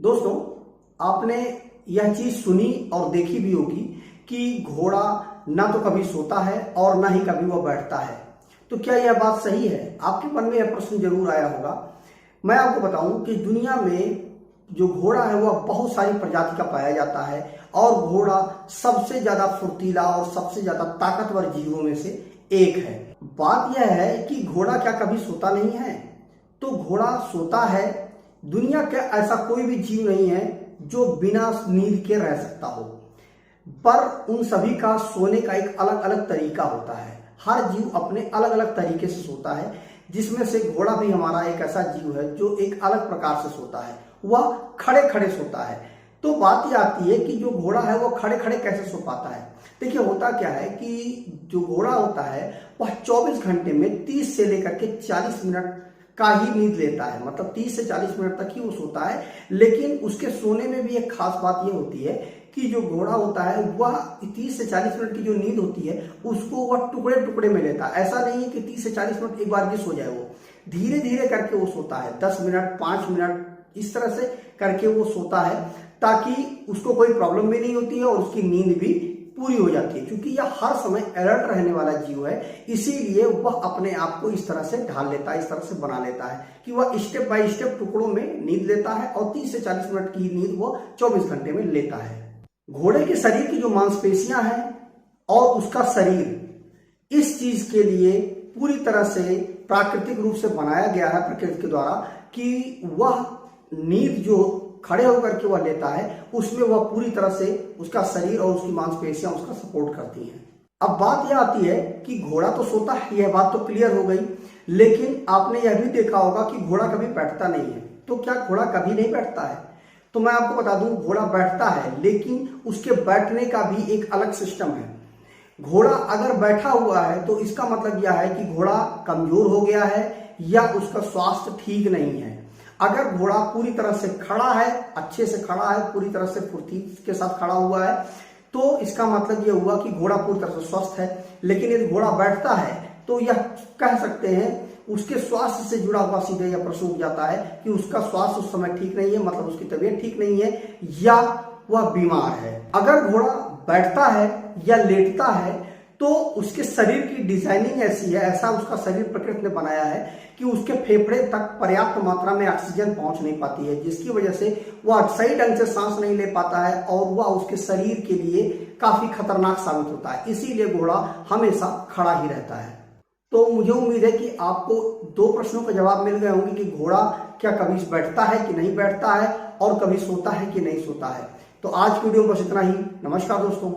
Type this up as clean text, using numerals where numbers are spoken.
दोस्तों, आपने यह चीज सुनी और देखी भी होगी कि घोड़ा ना तो कभी सोता है और ना ही कभी वह बैठता है। तो क्या यह बात सही है? आपके मन में यह प्रश्न जरूर आया होगा। मैं आपको बताऊं कि दुनिया में जो घोड़ा है वह बहुत सारी प्रजाति का पाया जाता है और घोड़ा सबसे ज्यादा फुर्तीला और सबसे ज्यादा ताकतवर जीवों में से एक है। बात यह है कि घोड़ा क्या कभी सोता नहीं है? तो घोड़ा सोता है। दुनिया का ऐसा कोई भी जीव नहीं है जो बिना नींद के रह सकता हो, पर उन सभी का सोने का एक अलग अलग तरीका होता है। हर जीव अपने अलग अलग तरीके से सोता है, जिसमें से घोड़ा भी हमारा एक ऐसा जीव है जो एक अलग प्रकार से सोता है। वह खड़े खड़े सोता है। तो बात यह आती है कि जो घोड़ा है वो खड़े खड़े कैसे सो पाता है। देखिए, होता क्या है कि जो घोड़ा होता है वह 24 घंटे में 30 से लेकर के 40 मिनट का ही नींद लेता है। मतलब 30 से 40 मिनट तक ही वो सोता है। लेकिन उसके सोने में भी एक खास बात ये होती है कि जो घोड़ा होता है वह 30 से 40 मिनट की जो नींद होती है उसको वह टुकड़े टुकड़े में लेता है। ऐसा नहीं है कि 30 से 40 मिनट एक बार भी सो जाए। वो धीरे धीरे करके वो सोता है। 10 मिनट, 5 मिनट इस तरह से करके वो सोता है, ताकि उसको कोई प्रॉब्लम भी नहीं होती है और उसकी नींद भी पूरी हो जाती है। क्योंकि यह हर समय अलर्ट रहने वाला जीव है, इसीलिए वह अपने आप को इस तरह से ढाल लेता है, इस तरह से बना लेता है कि वह स्टेप बाय स्टेप टुकड़ों में नींद लेता है और 30 से 40 मिनट की नींद वो 24 घंटे में लेता है। घोड़े के शरीर की जो मांसपेशियां हैं और उसका शरीर इस चीज के लिए पूरी तरह से प्राकृतिक रूप से बनाया गया है प्रकृति के द्वारा कि वह नींद जो खड़े होकर के वह लेता है उसमें वह पूरी तरह से उसका शरीर और उसकी मांसपेशियां उसका सपोर्ट करती हैं। अब बात यह आती है कि घोड़ा तो सोता है, यह बात तो क्लियर हो गई। लेकिन आपने यह भी देखा होगा कि घोड़ा कभी बैठता नहीं है। तो क्या घोड़ा कभी नहीं बैठता है? तो मैं आपको बता दूं, घोड़ा बैठता है, लेकिन उसके बैठने का भी एक अलग सिस्टम है। घोड़ा अगर बैठा हुआ है तो इसका मतलब यह है कि घोड़ा कमजोर हो गया है या उसका स्वास्थ्य ठीक नहीं है। अगर घोड़ा पूरी तरह से खड़ा है, अच्छे से खड़ा है, पूरी तरह से फुर्ती के साथ खड़ा हुआ है, तो इसका मतलब यह हुआ कि घोड़ा पूरी तरह से स्वस्थ है। लेकिन यदि घोड़ा बैठता है तो यह कह सकते हैं उसके स्वास्थ्य से जुड़ा हुआ सीधे यह प्रश्न उठ जाता है कि उसका स्वास्थ्य उस समय ठीक नहीं है, मतलब उसकी तबीयत ठीक नहीं है या वह बीमार है। अगर घोड़ा बैठता है या लेटता है तो उसके शरीर की डिजाइनिंग ऐसी है, ऐसा उसका शरीर प्रकृति ने बनाया है कि उसके फेफड़े तक पर्याप्त मात्रा में ऑक्सीजन पहुंच नहीं पाती है, जिसकी वजह से वह सही ढंग से सांस नहीं ले पाता है और वह उसके शरीर के लिए काफी खतरनाक साबित होता है। इसीलिए घोड़ा हमेशा खड़ा ही रहता है। तो मुझे उम्मीद है कि आपको 2 प्रश्नों का जवाब मिल गए होंगे कि घोड़ा क्या कभी बैठता है कि नहीं बैठता है और कभी सोता है कि नहीं सोता है। तो आज की वीडियो में बस इतना ही। नमस्कार दोस्तों।